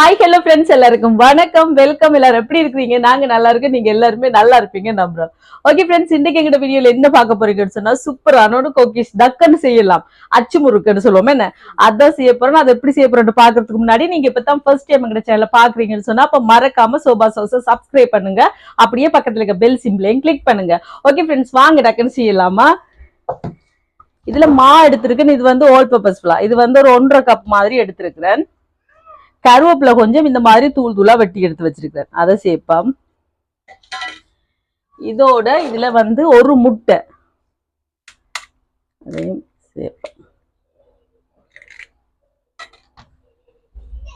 Hi hello friends, எல்லாருக்கும் வணக்கம், welcome. எல்லாரும் எப்படி இருக்கீங்க? நாங்க நல்லா இருக்கோம், நீங்க எல்லாருமே நல்லா இருப்பீங்க நம்புறோம். ஓகே ஃப்ரெண்ட்ஸ், இன்னைக்கு எங்க வீடியோல என்ன பார்க்க போறீங்கன்னு சொன்னா, சூப்பரான ஒரு குக்கீஸ் டக்குன்னு செய்யலாம். அச்சு முறுக்குன்னு சொல்லுவோம் என்ன, அதான் செய்ய போறோம். அதை எப்படி செய்ய போறோம்னு பாக்குறதுக்கு முன்னாடி நீங்க இப்பதான் ஃபர்ஸ்ட் டைம் எங்க சேனல பாக்குறீங்கன்னு சொன்னா, அப்ப மறக்காம சோபா சோஸை சப்ஸ்கிரைப் பண்ணுங்க. அப்படியே பக்கத்துல இருக்க பெல் சிம்பிளையும் கிளிக் பண்ணுங்க. ஓகே ஃப்ரெண்ட்ஸ், வாங்க டக்குன்னு செய்யலாமா. இதுல மா எடுத்திருக்கேன். இது வந்து ஆல் பர்பஸ் ஃபிளா. இது வந்து ஒரு 1.5 கப் மாதிரி எடுத்திருக்கிறேன். கருவேப்பிலை கொஞ்சம் இந்த மாதிரி தூள் தூளா வெட்டி எடுத்து வச்சிருக்கிறேன், அதை சேர்ப்போம். இதோட இதுல வந்து ஒரு முட்டை அதையும் சேர்ப்போம்.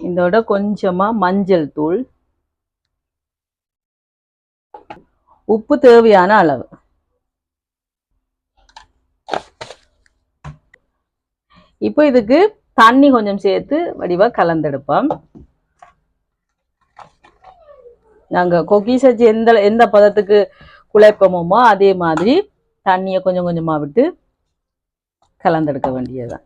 இதோட கொஞ்சமா மஞ்சள் தூள், உப்பு தேவையான அளவு. இப்போ இதுக்கு தண்ணி கொஞ்சம் சேர்த்து வடிவா கலந்தெடுப்போம். நாங்க குக்கீஸ் வச்சு எந்த பதத்துக்கு குழைப்போமோ அதே மாதிரி தண்ணியை கொஞ்சம் கொஞ்சமா விட்டு கலந்தெடுக்க வேண்டியதுதான்.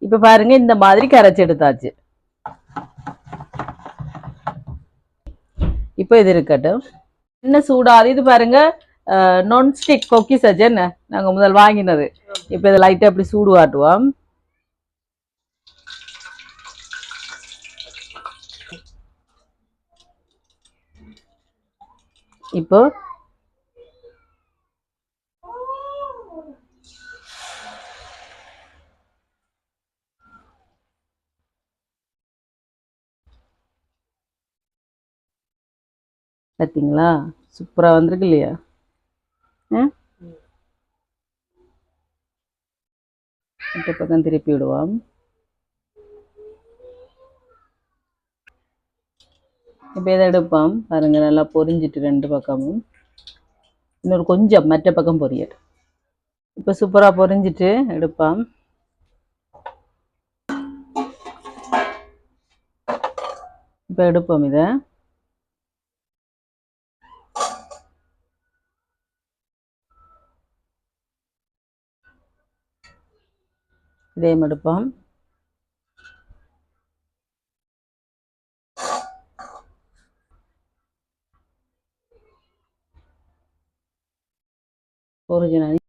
இப்ப பாருங்க, இந்த மாதிரி கரைச்சி எடுத்தாச்சு. இப்போ இது இருக்கட்டும். என்ன சூடாது இது பாருங்க, நான்ஸ்டிக் குக்கீஸ் வச்சு என்ன நாங்க முதல் வாங்கினது. இப்ப இதை லைட்டா அப்படி சூடு காட்டுவோம். இப்போ பார்த்தீங்களா, சூப்பரா வந்திருக்கு இல்லையா? இந்த பக்கம் திருப்பி விடுவோம். இப்போ இதை எடுப்போம். பாருங்க, நல்லா பொரிஞ்சிட்டு ரெண்டு பக்கமும். இன்னொரு கொஞ்சம் மற்ற பக்கம் பொரியட்டு. இப்போ சூப்பரா பொரிஞ்சிட்டு எடுப்போம். இப்போ எடுப்போம் இதை. இதையும் எடுப்போம். ஒரிஜினல்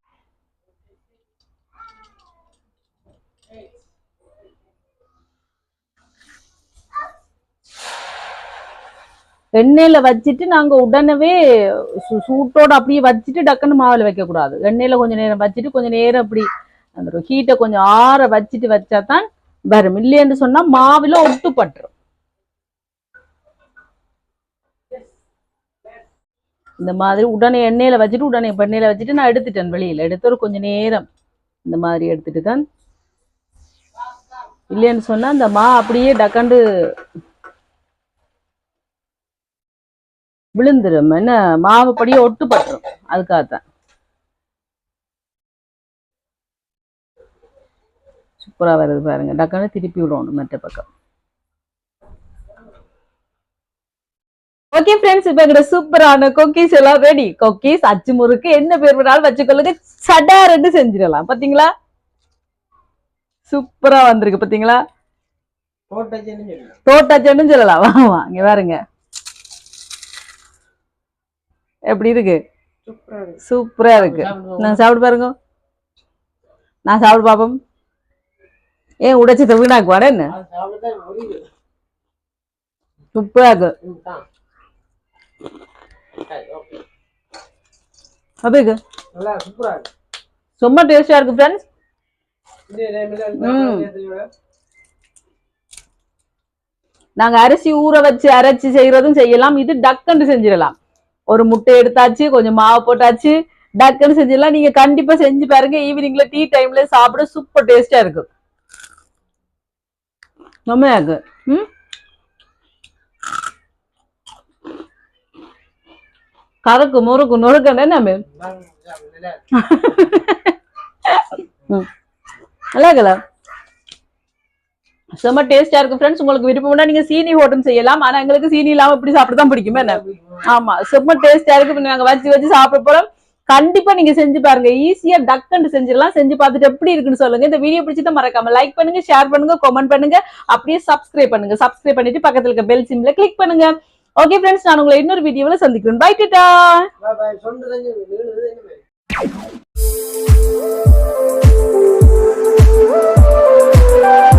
எண்ணெயில வச்சுட்டு நாங்க உடனே சூட்டோட அப்படியே வச்சுட்டு டக்குன்னு மாவுல வைக்க கூடாது. எண்ணெயில கொஞ்சம் நேரம் வச்சுட்டு கொஞ்சம் நேரம் அப்படி அந்த ஹீட்டை கொஞ்சம் ஆற வச்சுட்டு வச்சாதான் வரும். இல்லைன்னு சொன்னா மாவுல ஒட்டு பட்டுரும். இந்த மாதிரி உடனே எண்ணெயில வச்சுட்டு உடனே எண்ணெயில வச்சுட்டு நான் எடுத்துட்டேன். வெளியில எடுத்து ஒரு கொஞ்சம் நேரம் இந்த மாதிரி எடுத்துட்டு தான். இல்லைன்னு சொன்னா இந்த மா அப்படியே டக்காண்டு விழுந்துடும். என்ன மாவு படியே ஒட்டு பட்டுரும். அதுக்காகத்தான். சூப்பரா வருது பாருங்க. டக்காண்டு திருப்பி விடணும் மற்ற பக்கம். ஓகே ஃப்ரெண்ட்ஸ், இப்ப எங்க சூப்பரான குக்கீஸ் எல்லாம் ரெடி. குக்கீஸ் அச்சு முறுக்கு என்ன பேர் வேணாலும் வச்சுக்கொள்ளுங்க, சடாரெண்டு செஞ்சிடலாம். பாத்தீங்களா, சூப்பரா வந்திருக்கு. பாத்தீங்களா, தோட்டாச்சன்னு சொல்லலாம். வாமா இங்க பாருங்க எப்படி இருக்கு. சூப்பரா இருக்கு. நான் சாப்பிட்டு பாருங்க. நான் சாப்பிட்டு பாப்போம். ஏன் உடைச்சத வீணாக்குவாட என்ன? சூப்பரா இருக்கு. ரொம்ப டேஸ்டா இருக்கு ஃப்ரெண்ட்ஸ். நாங்க அரிசி ஊற வச்சு அரைச்சி செய்யறதும் செய்யலாம். இது டக்குன்னு செஞ்சிடலாம். ஒரு முட்டை எடுத்தாச்சு, கொஞ்சம் மாவு போட்டாச்சு, டக்குன்னு செஞ்சிடலாம். நீங்க கண்டிப்பா செஞ்சு பாருங்க. ஈவினிங்ல டீ டைம்ல சாப்பிட சூப்பர் டேஸ்டா இருக்கு. செம்மையா இருக்கு. கறக்கு முறுக்கு நொறுக்க என்ன நல்லா இருக்கல. செம்ம டேஸ்டா இருக்கும் ஃப்ரெண்ட்ஸ். உங்களுக்கு விருப்பம்னா நீங்க சீனி ஹோட்டும் செய்யலாம். ஆனா எங்களுக்கு சீனி இல்லாம இப்படி சாப்பிடதான் பிடிக்குமே என்ன. ஆமா, செம்ம டேஸ்டா இருக்கு. நாங்க வச்சு சாப்பிட போறோம். கண்டிப்பா நீங்க செஞ்சு பாருங்க. ஈஸியா டக்குன்னு செஞ்சிடலாம். செஞ்சு பார்த்துட்டு எப்படி இருக்குன்னு சொல்லுங்க. இந்த வீடியோ பிடிச்சத மறக்காம லைக் பண்ணுங்க, ஷேர் பண்ணுங்க, கமெண்ட் பண்ணுங்க, அப்படியே சப்ஸ்கிரைப் பண்ணுங்க. சப்ஸ்கிரைப் பண்ணிட்டு பக்கத்துல இருக்க பெல் சிம்ல கிளிக் பண்ணுங்க. ஓகே ஃப்ரெண்ட்ஸ், நான் உங்களை இன்னொரு வீடியோல சந்திக்கிறேன். பை டாடா. Thank you.